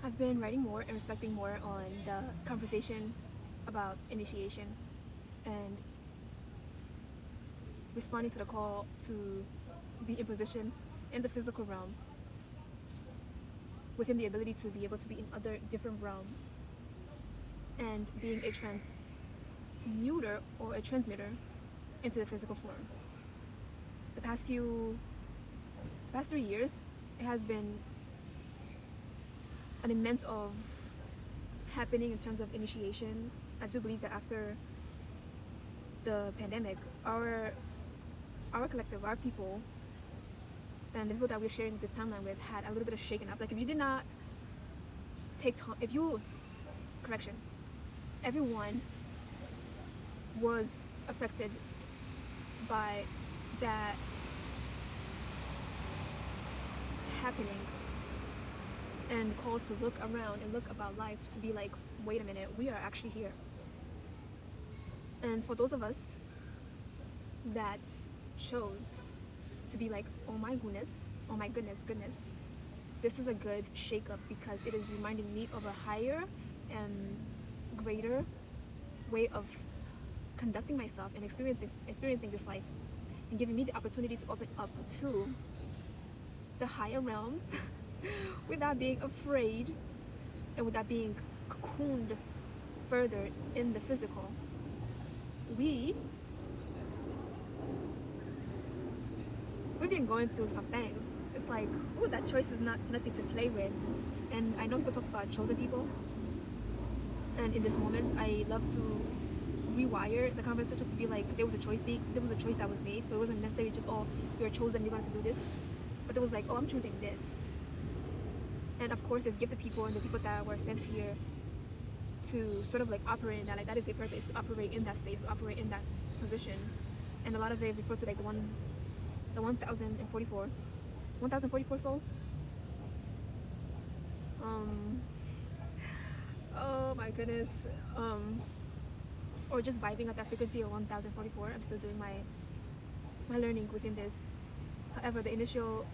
I've been writing more and reflecting more on the conversation about initiation and responding to the call to be in position in the physical realm within the ability to be able to be in other different realms and being a transmuter or a transmitter into the physical form. The past 3 years, it has been an immense of happening in terms of initiation. I do believe that after the pandemic, our collective, our people, and the people that we're sharing this timeline with had a little bit of shaken up. Like if you did not take time, everyone was affected by that happening and called to look around and look about life to be like, wait a minute, we are actually here. And for those of us that chose to be like, oh my goodness, this is a good shake-up because it is reminding me of a higher and greater way of conducting myself and experiencing this life, and giving me the opportunity to open up to the higher realms without being afraid and without being cocooned further in the physical. We've been going through some things. It's like, ooh, that choice is nothing to play with. And I know people talk about chosen people, and in this moment I love to rewire the conversation to be like, there was a choice that was made. So it wasn't necessarily just, oh, you're chosen, you're going to do this, but it was like, oh, I'm choosing this. And of course there's gifted people and there's people that were sent here to sort of like operate in that, like that is their purpose, to operate in that space, to operate in that position. And a lot of it is referred to like the 1044 souls. Oh my goodness. Or just vibing at that frequency of 1044. I'm still doing my learning within this. However, the initial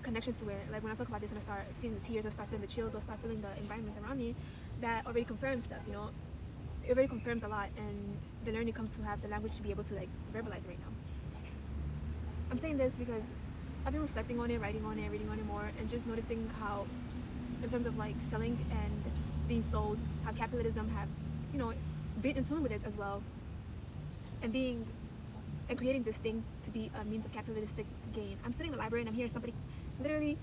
connection to it, like when I talk about this and I start feeling the tears, or start feeling the chills, or start feeling the environment around me, that already confirms stuff, it already confirms a lot, and the learning comes to have the language to be able to like verbalize it right now. I'm saying this because I've been reflecting on it, writing on it, reading on it more, and just noticing how, in terms of like selling and being sold, how capitalism have, been in tune with it as well, and creating this thing to be a means of capitalistic gain. I'm sitting in the library and I'm hearing somebody literally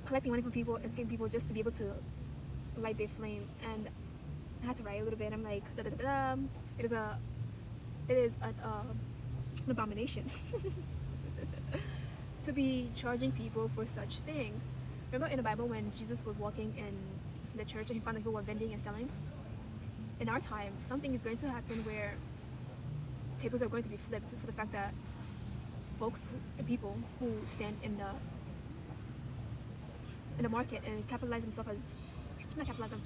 collecting money from people and scamming people just to be able to light their flame. And I had to write a little bit. I'm like, da, da, da, da. It is an abomination to be charging people for such thing. Remember in the Bible when Jesus was walking in the church and he found that people were vending and selling? In our time, something is going to happen where tables are going to be flipped for the fact that people who stand in the market and capitalize themselves as, not capitalism,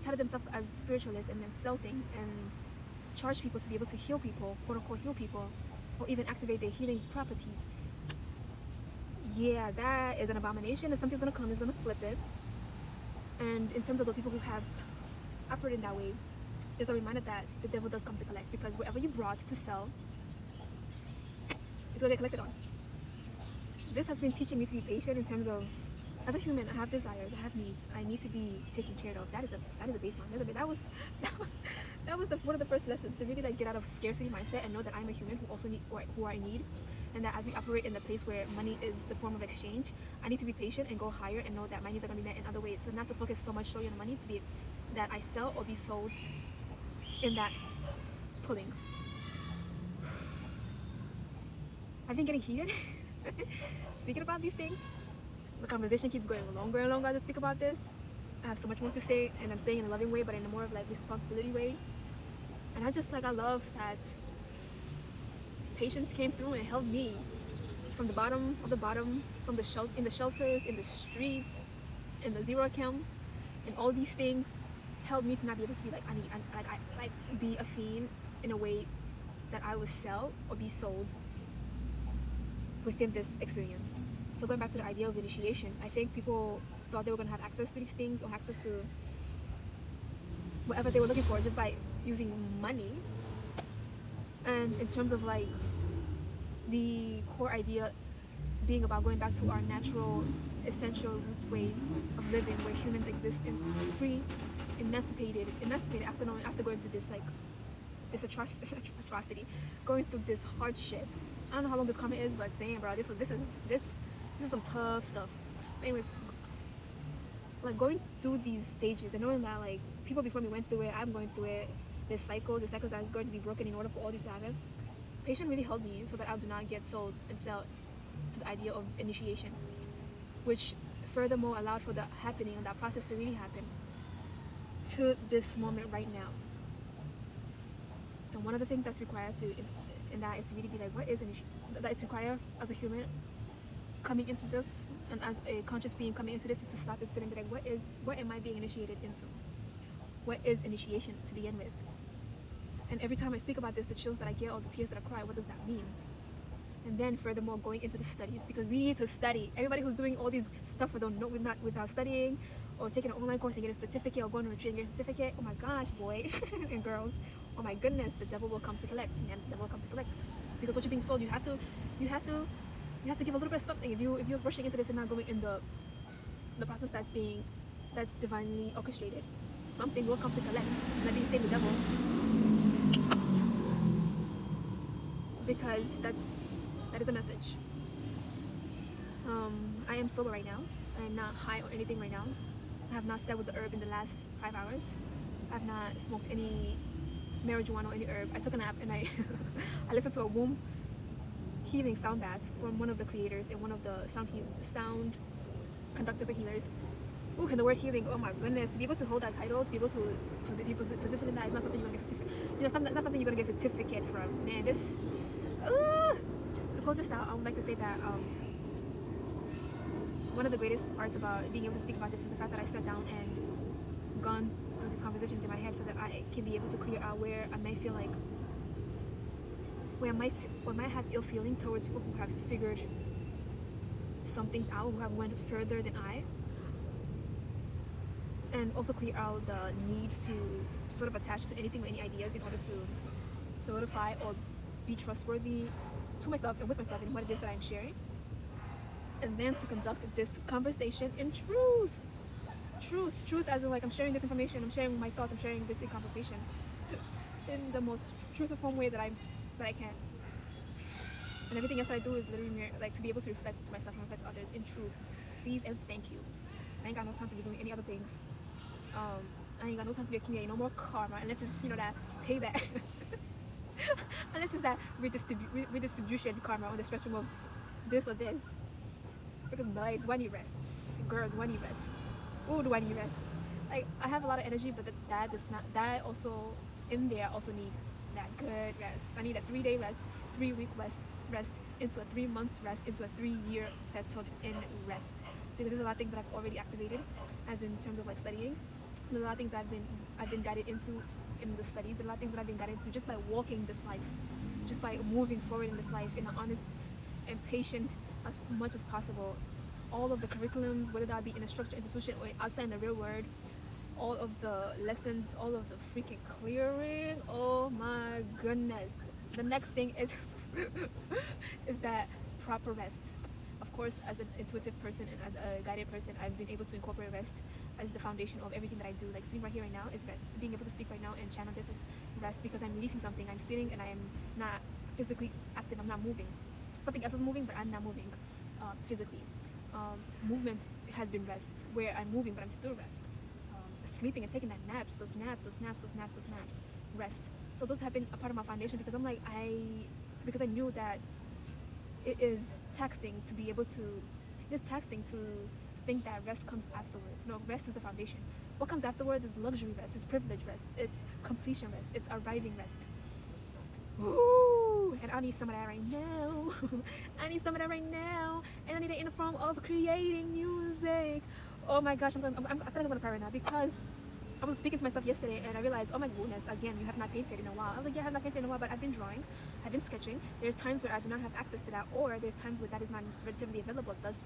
title themselves as spiritualists and then sell things and charge people to be able to heal people, quote unquote heal people, or even activate their healing properties. Yeah, that is an abomination, and something's going to come, is going to flip it. And in terms of those people who have operated in that way, there's a reminder that the devil does come to collect, because wherever you brought to sell, it's going to get collected on. This has been teaching me to be patient in terms of, as a human, I have desires, I have needs, I need to be taken care of. That is a baseline. That was one of the first lessons, to really like get out of scarcity mindset and know that I'm a human who also who are in need, and that as we operate in the place where money is the form of exchange, I need to be patient and go higher and know that my needs are going to be met in other ways. So not to focus so much solely on money, to be that I sell or be sold in that pulling. I've been getting heated speaking about these things. The conversation keeps going longer and longer as I speak about this. I have so much more to say, and I'm saying in a loving way, but in a more of like responsibility way. And I love that patience came through and held me from the bottom of the bottom, from in the shelters, in the streets, in the zero account, and all these things held me to not be able to be like, be a fiend in a way that I would sell or be sold within this experience. So going back to the idea of initiation, I think people thought they were going to have access to these things or access to whatever they were looking for just by using money. And in terms of like the core idea being about going back to our natural, essential root way of living, where humans exist in free, emancipated after going through this like this atrocity, going through this hardship. I don't know how long this comment is, but damn, bro, this is some tough stuff. But anyways, like going through these stages and knowing that like people before me went through it, I'm going through it. There's cycles that are going to be broken in order for all these to happen. Patient really helped me so that I do not get sold and sell to the idea of initiation, which furthermore allowed for the happening and that process to really happen to this moment right now. And one of the things that's required to in that is to really be like, what is initiation? That is required as a human coming into this, and as a conscious being coming into this, is to stop and sit and be like, what am I being initiated into? What is initiation to begin with? And every time I speak about this, the chills that I get or the tears that I cry, what does that mean? And then furthermore, going into the studies, because we need to study. Everybody who's doing all these stuff without studying or taking an online course and get a certificate or going to a retreat and get a certificate, oh my gosh, boy and girls, oh my goodness, the devil will come to collect, man. The devil will come to collect. Because what you're being sold, you have to give a little bit of something. If you're rushing into this and not going in the process that's divinely orchestrated, something will come to collect. And that being said, the devil, because that is a message. I am sober right now. I am not high or anything right now. I have not slept with the herb in the last 5 hours. I have not smoked any marijuana or any herb. I took a nap and I I listened to a womb healing sound bath from one of the creators and one of the sound conductors and healers. Ooh, and the word healing, oh my goodness, to be able to hold that title, to be able to be positioned in that is not something you're gonna get certificate. Not something you're gonna get a certificate from. Man, this. To close this out, I would like to say that one of the greatest parts about being able to speak about this is the fact that I sat down and gone through these conversations in my head so that I can be able to clear out where I might feel like, where I might have ill feeling towards people who have figured some things out, who have went further than I, and also clear out the need to sort of attach to anything or any ideas in order to solidify or be trustworthy to myself and with myself in what it is that I'm sharing, and then to conduct this conversation in truth as in like I'm sharing this information, I'm sharing my thoughts, I'm sharing this in conversation in the most truthful way that I can. And everything else that I do is literally like to be able to reflect to myself and reflect to others in truth. Please and thank you. I ain't got no time to be doing any other things. I ain't got no time to be accumulating no more karma unless it's that payback. Unless it's that redistribution karma on the spectrum of this or this. Because boy, when he rests, girls, when he rests, ooh, when he rests. Like I have a lot of energy, but that does not. That also in there also need that good rest. I need a 3-day rest, 3-week rest into a 3-month rest, into a 3-year settled in rest. Because there's a lot of things that I've already activated, as in terms of like studying. There's a lot of things that I've been guided into in the studies. There's a lot of things that I've been guided into just by walking this life, just by moving forward in this life in an honest and patient as much as possible. All of the curriculums, whether that be in a structured institution or outside in the real world, all of the lessons, all of the freaking clearing. Oh my goodness. The next thing is is that proper rest. Of course, as an intuitive person and as a guided person, I've been able to incorporate rest as the foundation of everything that I do. Like sitting right here right now is rest. Being able to speak right now and channel this is rest because I'm releasing something. I'm sitting and I am not physically active. I'm not moving. Something else is moving, but I'm not moving physically. Movement has been rest, where I'm moving, but I'm still rest. Sleeping and taking that naps, those naps, rest. So those have been a part of my foundation because because I knew that it is taxing to be able to, it's taxing to think that rest comes afterwards. No, rest is the foundation. What comes afterwards is luxury rest, it's privilege rest, it's completion rest, it's arriving rest. Ooh, and I need some of that right now. I need some of that right now, and I need it in the form of creating music. Oh my gosh, I feel like I'm gonna cry right now because I was speaking to myself yesterday and I realized, oh my goodness, again, you have not painted in a while. I was like, yeah, I have not painted in a while, but I've been drawing, I've been sketching. There are times where I do not have access to that, or there's times where that is not relatively available, thus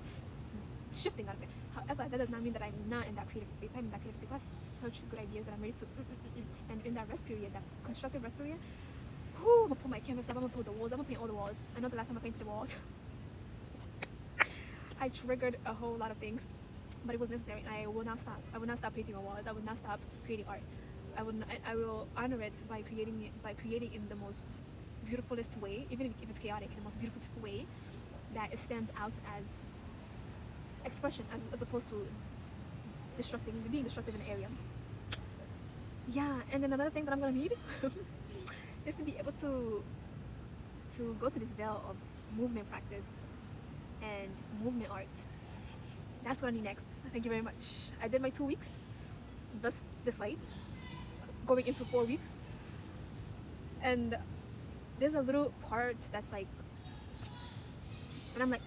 shifting out of it. However, that does not mean that I'm not in that creative space. I'm in that creative space. I have such good ideas that I'm ready to, and in that rest period, that constructive rest period, whew, I'm gonna pull my canvas up, I'm gonna pull the walls, I'm gonna paint all the walls. I know the last time I painted the walls, I triggered a whole lot of things, but it was necessary. I will not stop. I will not stop painting on walls. I will not stop creating art. I will honor it by creating in the most beautifulest way, even if it's chaotic, in the most beautiful way that it stands out as expression, as opposed to being destructive in an area. Yeah, and then another thing that I'm gonna need is to be able to go to this veil of movement practice and movement art. That's what I need next. Thank you very much. I did my 2 weeks this late, going into 4 weeks, and there's a little part that's like, and I'm like,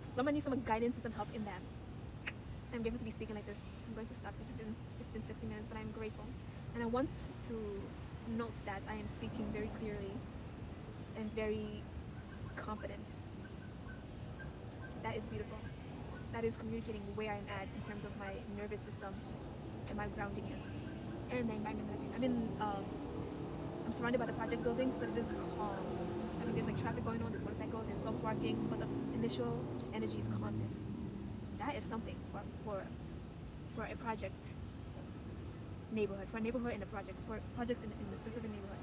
somebody needs some guidance and some help in that. I'm grateful to be speaking like this. I'm going to stop. It's been 60 minutes, but I'm grateful, and I want to note that I am speaking very clearly and very confident. That is beautiful. That is communicating where I'm at in terms of my nervous system and my groundingness and the environment that I'm in. I'm surrounded by the project buildings, but it is calm. I mean, there's like traffic going on, there's motorcycles, there's dogs barking, but the initial energy is calmness. That is something for a project neighborhood, for a neighborhood and a project, for projects in a specific neighborhood.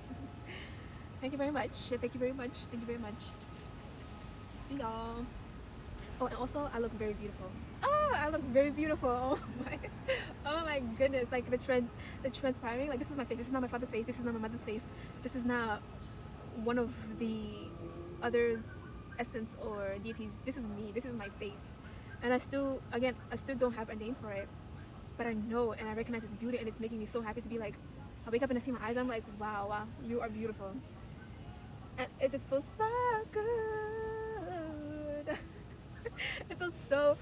Thank you very much. Thank you very much. Thank you very much. See y'all. Oh, and also I look very beautiful. Oh, I look very beautiful. Oh my goodness. Like the transpiring. Like this is my face. This is not my father's face. This is not my mother's face. This is not one of the others' essence or deities. This is me. This is my face. And I still don't have a name for it, but I know and I recognize its beauty, and it's making me so happy to be like, I wake up and I see my eyes. I'm like, wow, you are beautiful, and it just feels so good. It feels so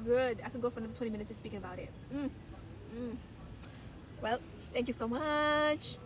good. I can go for another 20 minutes just speaking about it. Well, thank you so much.